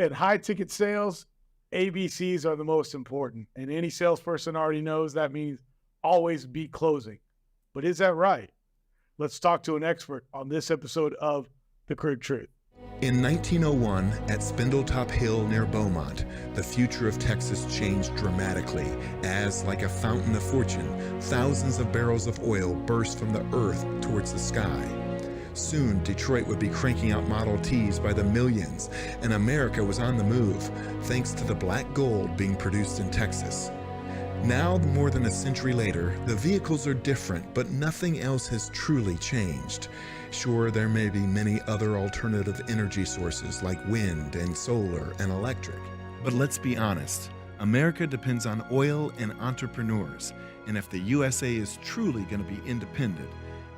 In high ticket sales, ABCs are the most important. And any salesperson already knows that means always beat closing. But is that right? Let's talk to an expert on this episode of The CRUDE TRUTH. In 1901, at Spindletop Hill near Beaumont, the future of Texas changed dramatically as, like a fountain of fortune, thousands of barrels of oil burst from the earth towards the sky. Soon, Detroit would be cranking out Model Ts by the millions, and America was on the move, thanks to the black gold being produced in Texas. Now, more than a century later, the vehicles are different, but nothing else has truly changed. Sure, there may be many other alternative energy sources like wind and solar and electric. But let's be honest, America depends on oil and entrepreneurs, and if the USA is truly going to be independent,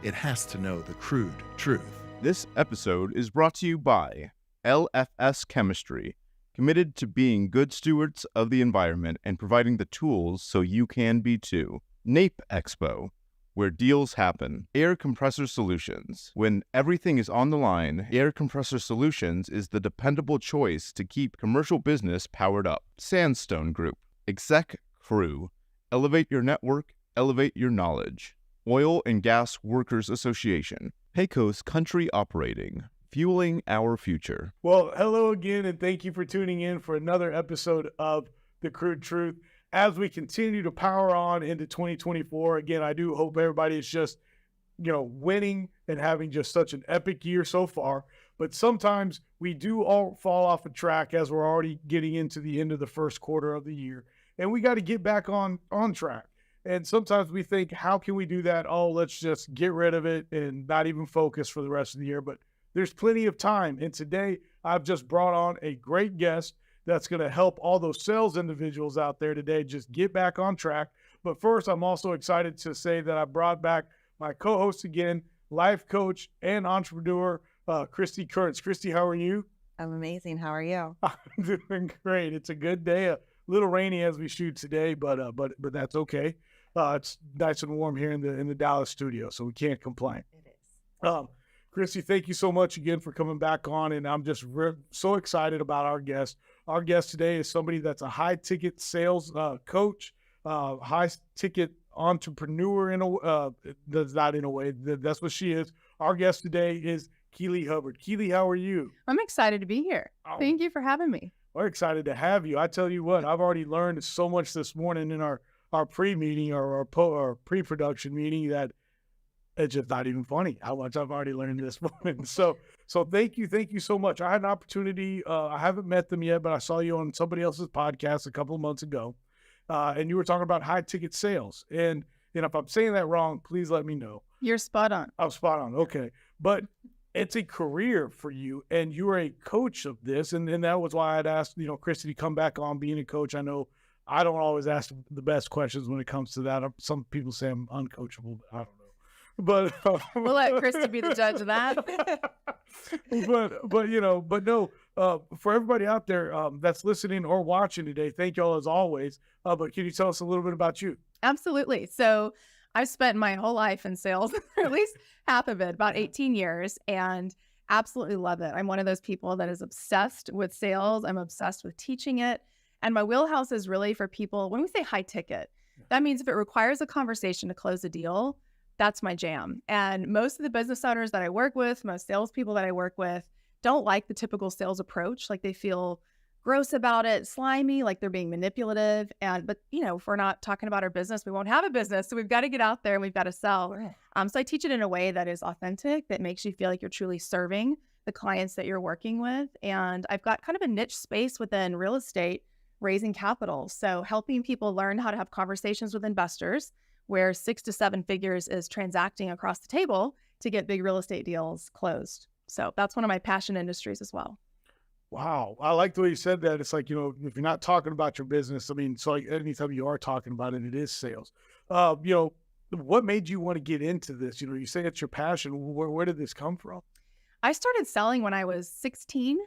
it has to know the crude truth. This episode is brought to you by LFS Chemistry, committed to being good stewards of the environment and providing the tools so you can be too. NAPE Expo, where deals happen. Air Compressor Solutions. When everything is on the line, Air Compressor Solutions is the dependable choice to keep commercial business powered up. Sandstone Group. Exec Crew. Elevate your network, elevate your knowledge. Oil and Gas Workers Association. Pecos Country Operating. Fueling our future. Well, hello again, and thank you for tuning in for another episode of The CRUDE TRUTH. As we continue to power on into 2024, again, I do hope everybody is just, winning and having just such an epic year so far. But sometimes we do all fall off a track as we're already getting into the end of the first quarter of the year, and we got to get back on track. And sometimes we think, how can we do that? Oh, let's just get rid of it and not even focus for the rest of the year. But there's plenty of time. And today I've just brought on a great guest that's going to help all those sales individuals out there today just get back on track. But first, I'm also excited to say that I brought back my co-host again, life coach and entrepreneur, Kristy Kerns. Kristy, how are you? I'm amazing. How are you? I'm doing great. It's a good day. A little rainy as we shoot today, but that's okay. It's nice and warm here in the Dallas studio, so we can't complain. It is. Kristy, thank you so much again for coming back on, and I'm just so excited about our guest. Our guest today is somebody that's a high-ticket sales coach, high-ticket entrepreneur that's not in a way. That's what she is. Our guest today is Keeley Hubbard. Keeley, how are you? I'm excited to be here. Oh. Thank you for having me. We're excited to have you. I tell you what, I've already learned so much this morning in our pre-meeting or our pre-production meeting that it's just not even funny how much I've already learned this morning. So thank you so much. I had an opportunity. I haven't met them yet, but I saw you on somebody else's podcast a couple of months ago, and you were talking about high ticket sales. And if I'm saying that wrong, please let me know. You're spot on. I'm spot on. Okay, but it's a career for you, and you're a coach of this, and that was why I'd asked Kristy to come back on being a coach. I know I don't always ask the best questions when it comes to that. Some people say I'm uncoachable, but I don't know. But we'll let Kristy be the judge of that. but no, for everybody out there that's listening or watching today, thank y'all as always. But can you tell us a little bit about you? Absolutely. So I've spent my whole life in sales, or at least half of it, about 18 years, and absolutely love it. I'm one of those people that is obsessed with sales. I'm obsessed with teaching it. And my wheelhouse is really for people, when we say high ticket, that means if it requires a conversation to close a deal, that's my jam. And most of the business owners that I work with, most salespeople that I work with, don't like the typical sales approach. Like they feel gross about it, slimy, like they're being manipulative. But if we're not talking about our business, we won't have a business. So we've got to get out there and we've got to sell. So I teach it in a way that is authentic, that makes you feel like you're truly serving the clients that you're working with. And I've got kind of a niche space within real estate, raising capital. So helping people learn how to have conversations with investors where 6 to 7 figures is transacting across the table to get big real estate deals closed. So that's one of my passion industries as well. Wow. I like the way you said that. It's like, if you're not talking about your business, so like anytime you are talking about it, it is sales. What made you want to get into this? You say it's your passion. Where did this come from? I started selling when I was 16.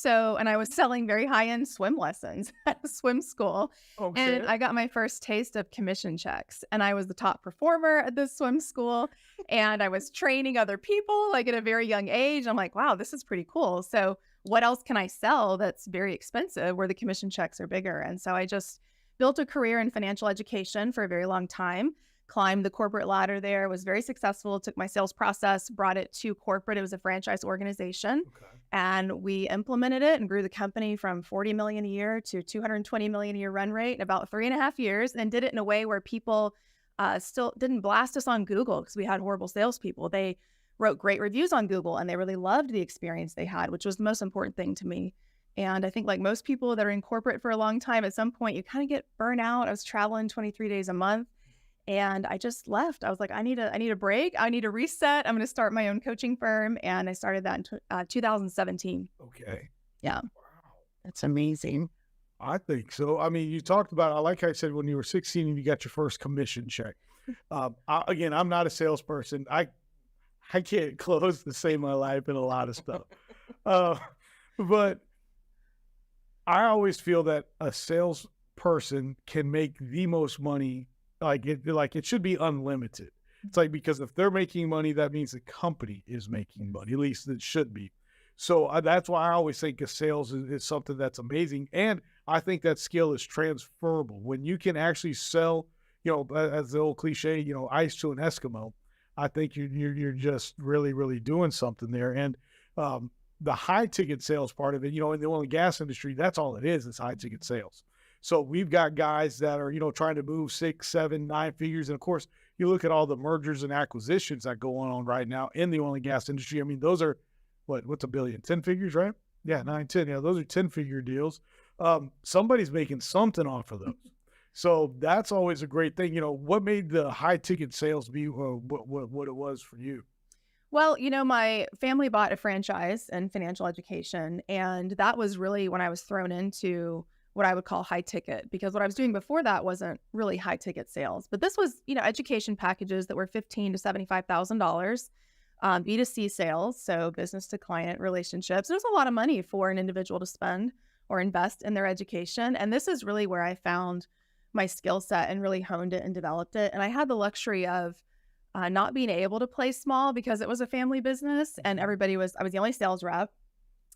And I was selling very high-end swim lessons at a swim school. Okay. And I got my first taste of commission checks. And I was the top performer at this swim school. And I was training other people like at a very young age. I'm like, wow, this is pretty cool. So what else can I sell that's very expensive where the commission checks are bigger? And so I just built a career in financial education for a very long time, climbed the corporate ladder there, was very successful, took my sales process, brought it to corporate. It was a franchise organization. Okay. And we implemented it and grew the company from 40 million a year to 220 million a year run rate in about 3.5 years, and did it in a way where people still didn't blast us on Google because we had horrible salespeople. They wrote great reviews on Google and they really loved the experience they had, which was the most important thing to me. And I think like most people that are in corporate for a long time, at some point you kind of get burnt out. I was traveling 23 days a month and I just left. I was like, I need a break. I need a reset. I'm going to start my own coaching firm. And I started that in 2017. Okay. Yeah. Wow. That's amazing. I think so. I mean, you talked about, like I said, when you were 16 and you got your first commission check. Again, I'm not a salesperson. I can't close to save my life in a lot of stuff. But I always feel that a salesperson can make the most money. Like it should be unlimited. It's like, because if they're making money, that means the company is making money. At least it should be. So that's why I always think sales is something that's amazing. And I think that skill is transferable. When you can actually sell, as the old cliche, ice to an Eskimo, I think you're just really, really doing something there. And the high ticket sales part of it, in the oil and gas industry, that's all it is. It's high ticket sales. So we've got guys that are, trying to move 6, 7, 9 figures. And of course, you look at all the mergers and acquisitions that go on right now in the oil and gas industry. I mean, those are what's a billion? 10 figures, right? Yeah, 9, 10. Yeah, those are 10-figure deals. Somebody's making something off of those. So that's always a great thing. What made the high ticket sales be what it was for you? Well, my family bought a franchise in financial education, and that was really when I was thrown into what I would call high ticket, because what I was doing before that wasn't really high ticket sales. But this was, education packages that were $15,000 to $75,000, B2C sales, so business to client relationships. There's a lot of money for an individual to spend or invest in their education. And this is really where I found my skill set and really honed it and developed it. And I had the luxury of not being able to play small because it was a family business and I was the only sales rep.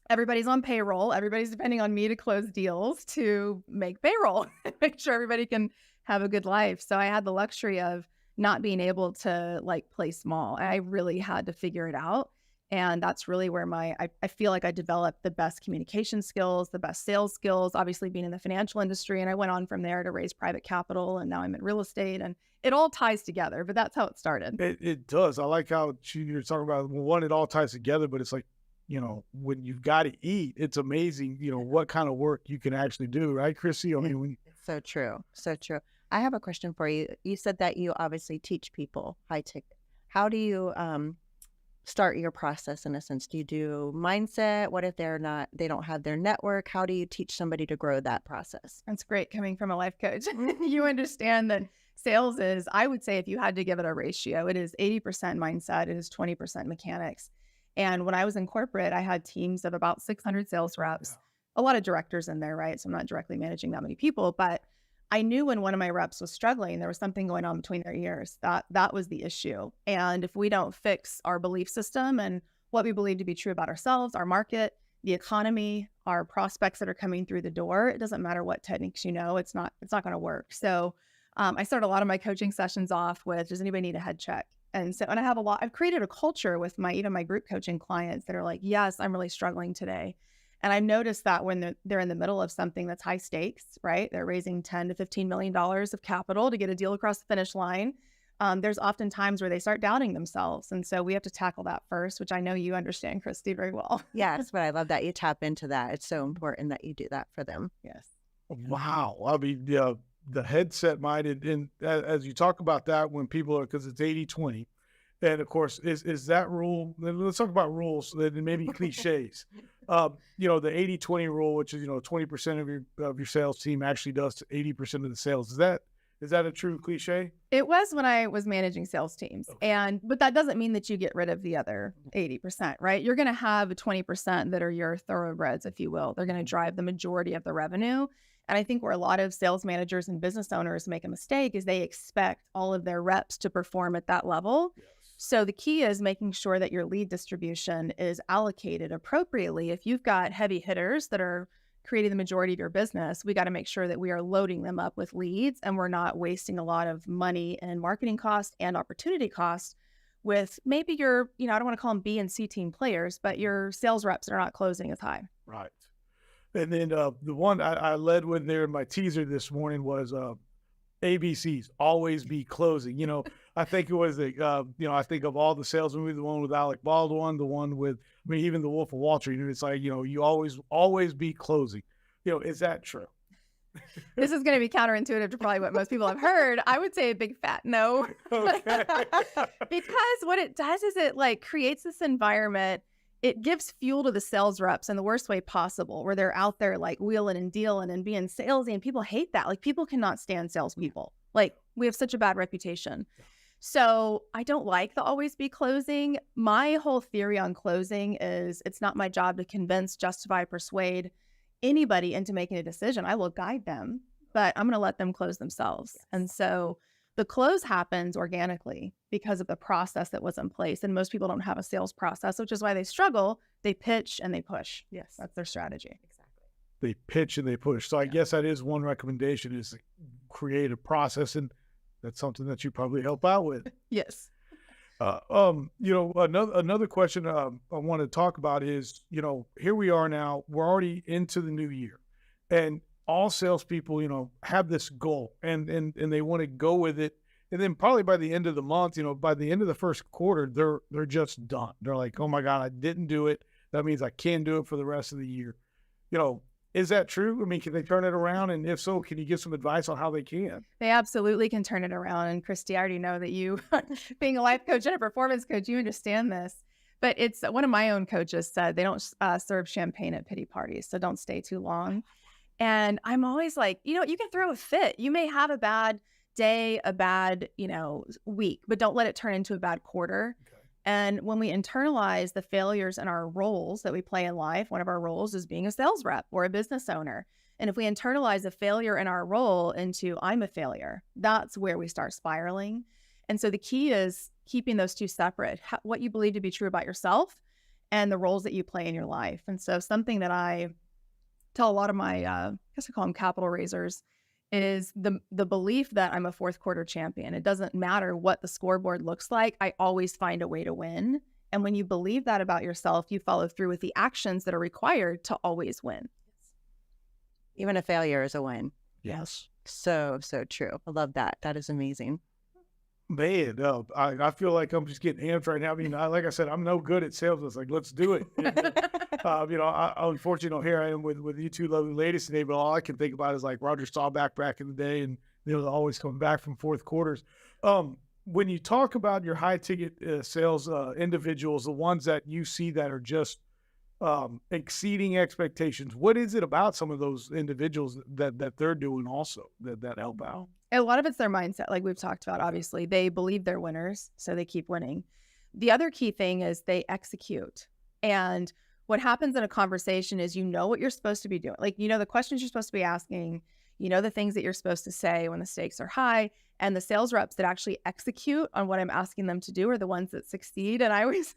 Everybody's on payroll. Everybody's depending on me to close deals to make payroll, make sure everybody can have a good life. So I had the luxury of not being able to play small. I really had to figure it out. And that's really where I feel like I developed the best communication skills, the best sales skills, obviously being in the financial industry. And I went on from there to raise private capital. And now I'm in real estate, and it all ties together, but that's how it started. It does. I like how you're talking about, one, it all ties together, but it's like, when you've got to eat, it's amazing, what kind of work you can actually do. Right, Kristy? I mean, So true. So true. I have a question for you. You said that you obviously teach people high ticket. How do you start your process in a sense? Do you do mindset? What if they don't have their network? How do you teach somebody to grow that process? That's great coming from a life coach. You understand that sales is, I would say if you had to give it a ratio, it is 80% mindset, it is 20% mechanics. And when I was in corporate, I had teams of about 600 sales reps, a lot of directors in there, right? So I'm not directly managing that many people, but I knew when one of my reps was struggling, there was something going on between their ears. That was the issue. And if we don't fix our belief system and what we believe to be true about ourselves, our market, the economy, our prospects that are coming through the door, it doesn't matter what techniques it's not going to work. So I started a lot of my coaching sessions off with, does anybody need a head check? And I've created a culture with even my group coaching clients that are like, yes, I'm really struggling today. And I noticed that when they're in the middle of something that's high stakes, right? They're raising $10 to $15 million of capital to get a deal across the finish line. There's often times where they start doubting themselves. And so we have to tackle that first, which I know you understand, Kristy, very well. Yes, but I love that you tap into that. It's so important that you do that for them. Yes. Wow. I mean, the headset minded, and as you talk about that, when people are, because it's 80-20, and of course, is that rule? Let's talk about rules and maybe cliches. The 80-20 rule, which is 20% of your sales team actually does 80% of the sales. Is that a true cliche? It was when I was managing sales teams, Okay. but that doesn't mean that you get rid of the other 80%, right? You're going to have 20% that are your thoroughbreds, if you will. They're going to drive the majority of the revenue. And I think where a lot of sales managers and business owners make a mistake is they expect all of their reps to perform at that level. Yes. So the key is making sure that your lead distribution is allocated appropriately. If you've got heavy hitters that are creating the majority of your business, we got to make sure that we are loading them up with leads and we're not wasting a lot of money and marketing cost and opportunity cost with maybe your, I don't want to call them B and C team players, but your sales reps that are not closing as high. Right. And then the one I led with there in my teaser this morning was ABCs, always be closing. I think it was, I think of all the sales movies, the one with Alec Baldwin, the one with, even the Wolf of Wall Street, it's like, you always be closing. Is that true? This is going to be counterintuitive to probably what most people have heard. I would say a big fat no. Okay. Because what it does is it creates this environment. It gives fuel to the sales reps in the worst way possible, where they're out there wheeling and dealing and being salesy, and people hate that. People cannot stand salespeople. We have such a bad reputation. So I don't like the always be closing. My whole theory on closing is it's not my job to convince, justify, persuade anybody into making a decision. I will guide them, but I'm going to let them close themselves. Yes. And so the close happens organically because of the process that was in place. And most people don't have a sales process, which is why they struggle. They pitch and they push. Yes. That's their strategy. Exactly. They pitch and they push. So I guess that is one recommendation, is to create a process. And that's something that you probably help out with. Yes. Another question I want to talk about is, here we are now, we're already into the new year, and all salespeople, have this goal and they want to go with it. And then probably by the end of the month, by the end of the first quarter, they're just done. They're like, oh my God, I didn't do it. That means I can't do it for the rest of the year. Is that true? Can they turn it around? And if so, can you give some advice on how they can? They absolutely can turn it around. And Kristy, I already know that you, being a life coach and a performance coach, you understand this. But it's one of my own coaches said they don't serve champagne at pity parties, so don't stay too long. And I'm always like, you can throw a fit. You may have a bad day, a bad, week, but don't let it turn into a bad quarter. Okay. And when we internalize the failures in our roles that we play in life, one of our roles is being a sales rep or a business owner. And if we internalize a failure in our role into I'm a failure, that's where we start spiraling. And so the key is keeping those two separate, what you believe to be true about yourself and the roles that you play in your life. And so something that I tell a lot of my, I guess I call them capital raisers, is the belief that I'm a fourth quarter champion. It doesn't matter what the scoreboard looks like. I always find a way to win. And when you believe that about yourself, you follow through with the actions that are required to always win. Even a failure is a win. Yes. So true. I love that. That is amazing. Man, I feel like I'm just getting amped right now. Like I said, I'm no good at sales. It's like, let's do it. And, I unfortunately, here I am with you two lovely ladies today, but all I can think about is like Roger Staubach back in the day, and always coming back from fourth quarters. When you talk about your high ticket sales individuals, the ones that you see that are just exceeding expectations, what is it about some of those individuals that they're doing also that help out? A lot of it's their mindset, like we've talked about. Obviously, they believe they're winners, so they keep winning. The other key thing is they execute. And what happens in a conversation is what you're supposed to be doing. The questions you're supposed to be asking, the things that you're supposed to say when the stakes are high. And the sales reps that actually execute on what I'm asking them to do are the ones that succeed. And I always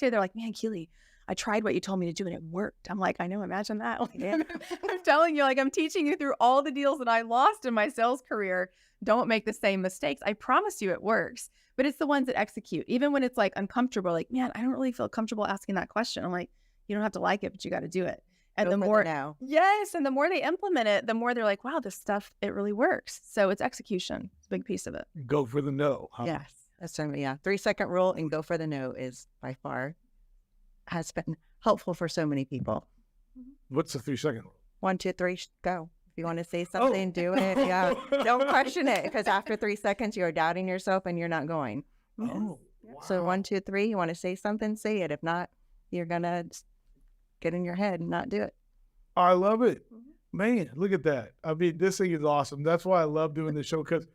hear they're like, man, Keeley, I tried what you told me to do and it worked. I'm like, I know, imagine that. I'm telling you, I'm teaching you through all the deals that I lost in my sales career. Don't make the same mistakes. I promise you it works. But it's the ones that execute. Even when it's uncomfortable, man, I don't really feel comfortable asking that question. I'm like, you don't have to like it, but you got to do it. And the more and the more they implement it, the more they're like, wow, this stuff, it really works. So it's execution. It's a big piece of it. Go for the no. Huh? Yes. That's 3-second rule and go for the no is by far has been helpful for so many people. What's the 3-second rule? 1, 2, 3, go. If you want to say something, do it. Yeah. Don't question it, because after 3 seconds, you're doubting yourself and you're not going. Oh, wow. So 1, 2, 3, you want to say something, say it. If not, you're going to get in your head and not do it. I love it. Man, look at that. This thing is awesome. That's why I love doing this show, because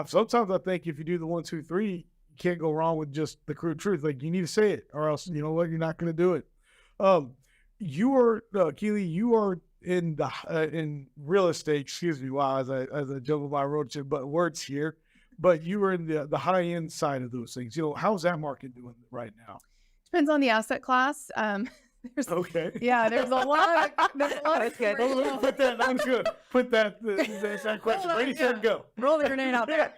sometimes I think if you do the 1, 2, 3, you can't go wrong with just the crude truth. You need to say it, or else, you know what, you're not going to do it. You are, Keeley, you are in real estate, excuse me, wow, as I juggle my road trip, but words here. but you were in the high end side of those things. How's that market doing right now? Depends on the asset class. There's, Okay. yeah, there's a lot. There's a lot of good. Well, put that. I'm just gonna put that question. Ready, set, go. Roll the grenade out there.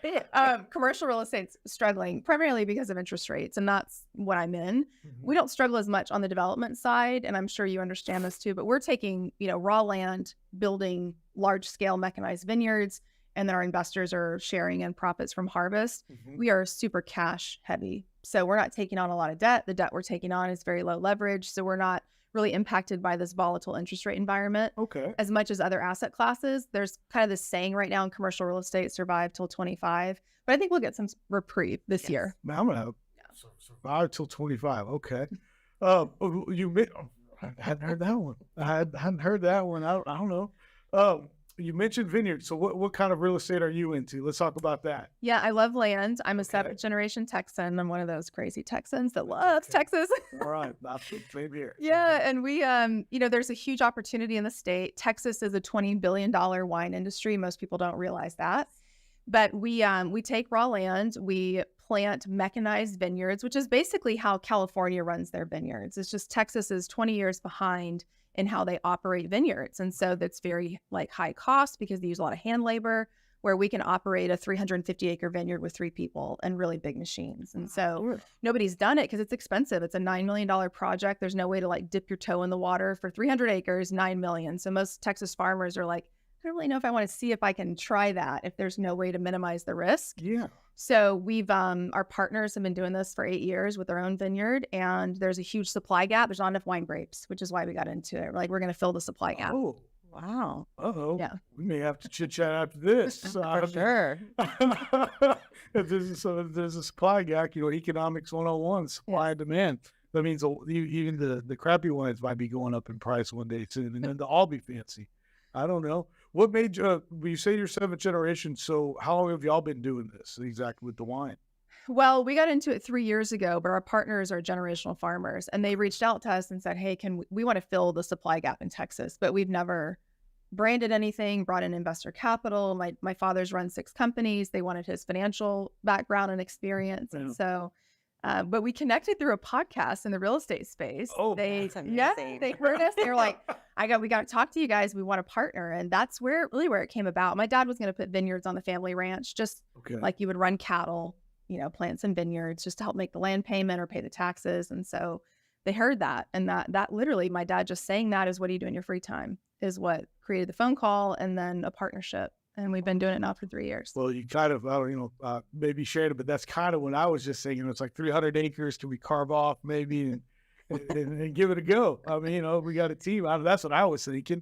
Commercial real estate's struggling primarily because of interest rates, and that's what I'm in. We don't struggle as much on the development side, and I'm sure you understand this too. But we're taking, raw land, building large-scale mechanized vineyards, and then our investors are sharing in profits from harvest. We are super cash heavy, so we're not taking on a lot of debt. The debt we're taking on is very low leverage, so we're not really impacted by this volatile interest rate environment as much as other asset classes. There's kind of this saying right now in commercial real estate, survive till 25, but I think we'll get some reprieve this year. Man, I'm gonna survive till 25. Okay. I hadn't heard that one. I hadn't heard that one. I don't know. You mentioned vineyards. So what kind of real estate are you into? Let's talk about that. Yeah, I love land. I'm a seventh generation Texan. I'm one of those crazy Texans that loves Texas. All right. That's the same here. Yeah. And we, there's a huge opportunity in the state. Texas is a $20 billion wine industry. Most people don't realize that. But we take raw land, we plant mechanized vineyards, which is basically how California runs their vineyards. It's just Texas is 20 years behind in how they operate vineyards. And so that's very high cost because they use a lot of hand labor, where we can operate a 350 acre vineyard with 3 people and really big machines. And so nobody's done it because it's expensive. It's a $9 million project. There's no way to dip your toe in the water for 300 acres, $9 million. So most Texas farmers are like, I don't really know if I want to see if I can try that if there's no way to minimize the risk. Yeah. So we've, our partners have been doing this for 8 years with their own vineyard, and there's a huge supply gap. There's not enough wine grapes, which is why we got into it. We're going to fill the supply gap. Oh, wow. Uh-oh. Yeah. We may have to chit chat after this. For sure. If there's a supply gap, economics 101, supply and demand. That means even the crappy wines might be going up in price one day soon, and then they'll all be fancy. I don't know. What made you say you're 7th generation? So how long have y'all been doing this exactly with the wine? Well, we got into it 3 years ago, but our partners are generational farmers, and they reached out to us and said, hey, we want to fill the supply gap in Texas, but we've never branded anything, brought in investor capital. My father's run 6 companies. They wanted his financial background and experience. Yeah. And so, but we connected through a podcast in the real estate space. Oh, they heard us. They were like, we got to talk to you guys. We want to partner. And that's where it came about. My dad was going to put vineyards on the family ranch, just like you would run cattle, plant some vineyards just to help make the land payment or pay the taxes. And so they heard that. And that literally, my dad just saying that is, what do you do in your free time, is what created the phone call and then a partnership. And we've been doing it now for 3 years. Well, you kind of, maybe shared it, but that's kind of what I was just saying. It's like 300 acres. Can we carve off maybe and give it a go? I mean, we got a team. That's what I was thinking.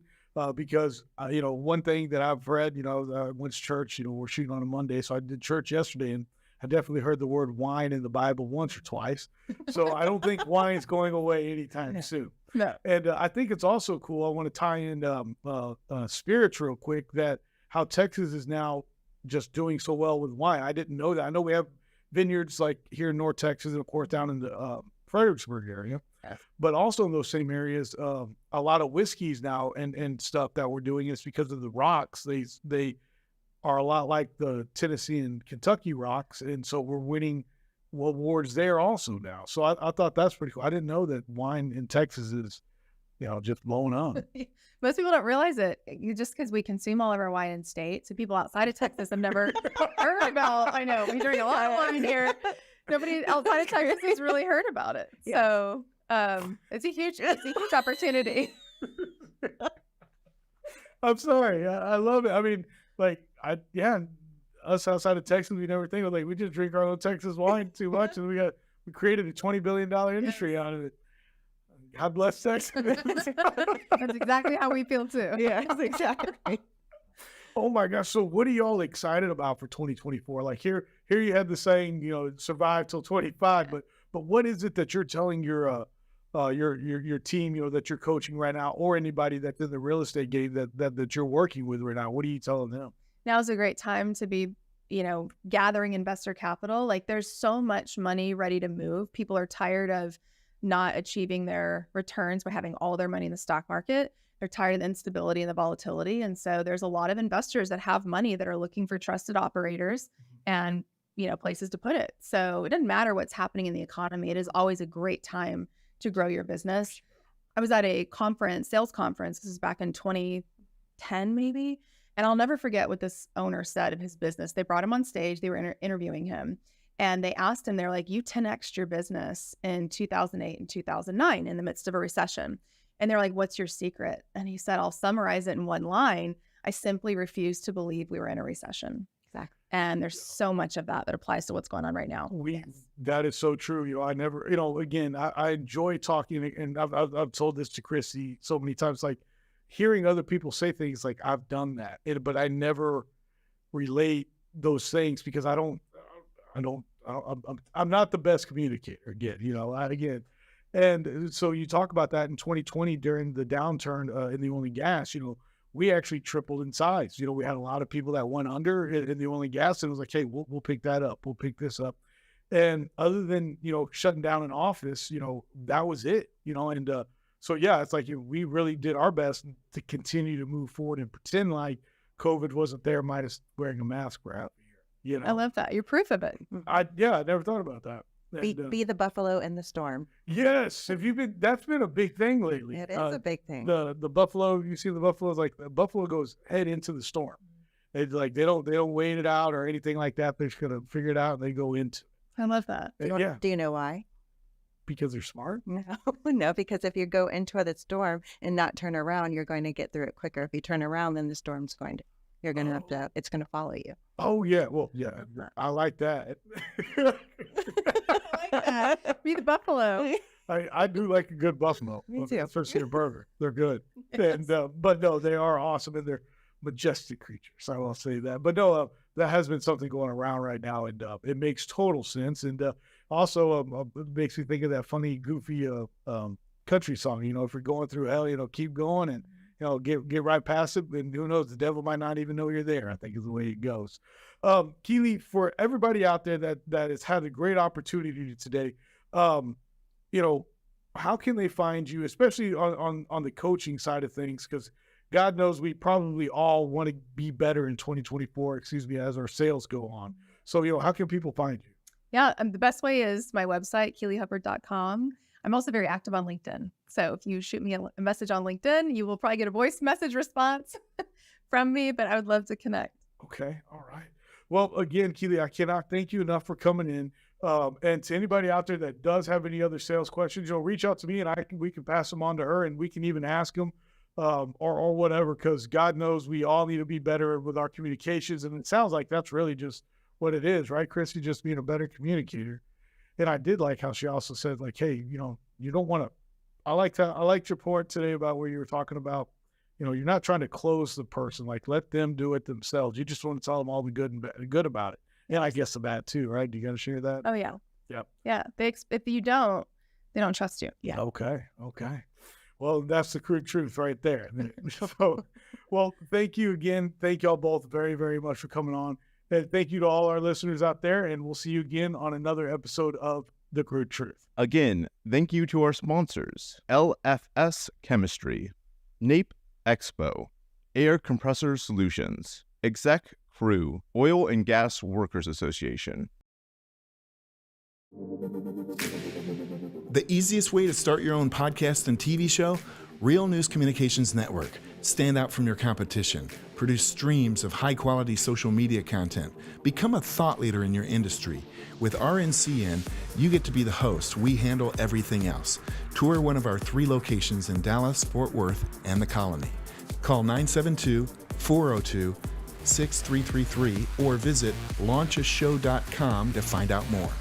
Because, one thing that I've read, I went to church, we're shooting on a Monday. So I did church yesterday, and I definitely heard the word wine in the Bible once or twice. So I don't think wine's going away anytime soon. No. And I think it's also cool. I want to tie in spirits real quick, that how Texas is now just doing so well with wine. I didn't know that. I know we have vineyards like here in North Texas and, of course, down in the Fredericksburg area. Yeah. But also in those same areas, a lot of whiskeys now and stuff that we're doing is because of the rocks. They are a lot like the Tennessee and Kentucky rocks, and so we're winning awards there also now. So I thought that's pretty cool. I didn't know that wine in Texas is, just blowing up. Most people don't realize it. Just because we consume all of our wine in state, so people outside of Texas have never heard about. I know we drink a lot of wine here. Nobody outside of Texas has really heard about it. Yeah. So it's a huge opportunity. I'm sorry. I love it. I mean, us outside of Texas, we never think of we just drink our own Texas wine too much, and we created a $20 billion industry out of it. God bless Texas. That's exactly how we feel too. Yeah, exactly. Oh my gosh. So what are y'all excited about for 2024? Here you had the saying, survive till 25, but what is it that you're telling your team, that you're coaching right now, or anybody that's in the real estate game that you're working with right now? What are you telling them? Now is a great time to be, gathering investor capital. There's so much money ready to move. People are tired of not achieving their returns by having all their money in the stock market. They're tired of the instability and the volatility. And so there's a lot of investors that have money that are looking for trusted operators and, places to put it. So it doesn't matter what's happening in the economy. It is always a great time to grow your business. I was at a sales conference. This is back in 2010, maybe. And I'll never forget what this owner said of his business. They brought him on stage. They were interviewing him. And they asked him, they're like, you 10x'd your business in 2008 and 2009 in the midst of a recession. And they're like, what's your secret? And he said, I'll summarize it in one line. I simply refuse to believe we were in a recession. Exactly. And there's so much of that applies to what's going on right now. That is so true. I never, again, I enjoy talking, and I've told this to Kristy so many times, like hearing other people say things like I've done that, but I never relate those things because I'm not the best communicator again. And so you talk about that in 2020 during the downturn in the oil and gas, we actually tripled in size. We had a lot of people that went under in the oil and gas, and it was like, hey, we'll pick that up. We'll pick this up. And other than, shutting down an office, that was it, and so, yeah, it's like we really did our best to continue to move forward and pretend like COVID wasn't there, minus wearing a mask for half a year. I love that. You're proof of it. I never thought about that. Be the buffalo in the storm. Yes. That's been a big thing lately. It is a big thing. The buffalo, you see the buffaloes, like the buffalo goes head into the storm. It's like they don't wait it out or anything like that. They're just gonna figure it out and they go into it. I love that. Do you know why? Because they're smart? No, because if you go into the storm and not turn around, you're going to get through it quicker. If you turn around, then the storm's it's going to follow you. Oh, yeah. Well, yeah, I like that. I like that. Be the buffalo. I do like a good buffalo. Me too. Especially a burger. They're good. Yes. And but no, they are awesome and they're majestic creatures. I will say that. But no, that has been something going around right now, and it makes total sense. And also, it makes me think of that funny, goofy country song. If you're going through hell, keep going and get right past it. And who knows, the devil might not even know you're there. I think is the way it goes. Keeley, for everybody out there that has had a great opportunity today, how can they find you, especially on the coaching side of things? Because God knows we probably all want to be better in 2024, as our sales go on. So, how can people find you? Yeah, the best way is my website, KeeleyHubbard.com. I'm also very active on LinkedIn. So if you shoot me a message on LinkedIn, you will probably get a voice message response from me, but I would love to connect. Okay. All right. Well, again, Keeley, I cannot thank you enough for coming in. And to anybody out there that does have any other sales questions, reach out to me and we can pass them on to her, and we can even ask them or whatever, because God knows we all need to be better with our communications. And it sounds like that's really just what it is, right, Kristy? Just being a better communicator. And I did like how she also said, like, hey, you don't want to, I liked your point today about where you were talking about, you're not trying to close the person, like let them do it themselves. You just want to tell them all the good about it. And I guess the bad too, right? You got to share that. Oh yeah. Yep. Yeah. If you don't, they don't trust you. Yeah. Okay. Well, that's the crude truth right there. So, well, thank you again. Thank y'all both very, very much for coming on. And thank you to all our listeners out there. And we'll see you again on another episode of The Crude Truth. Again, thank you to our sponsors, LFS Chemistry, NAPE Expo, Air Compressor Solutions, Exec Crew, Oil and Gas Workers Association. The easiest way to start your own podcast and TV show? Real News Communications Network. Stand out from your competition. Produce streams of high-quality social media content. Become a thought leader in your industry. With RNCN, you get to be the host. We handle everything else. Tour one of our 3 locations in Dallas, Fort Worth, and the Colony. Call 972-402-6333 or visit launchashow.com to find out more.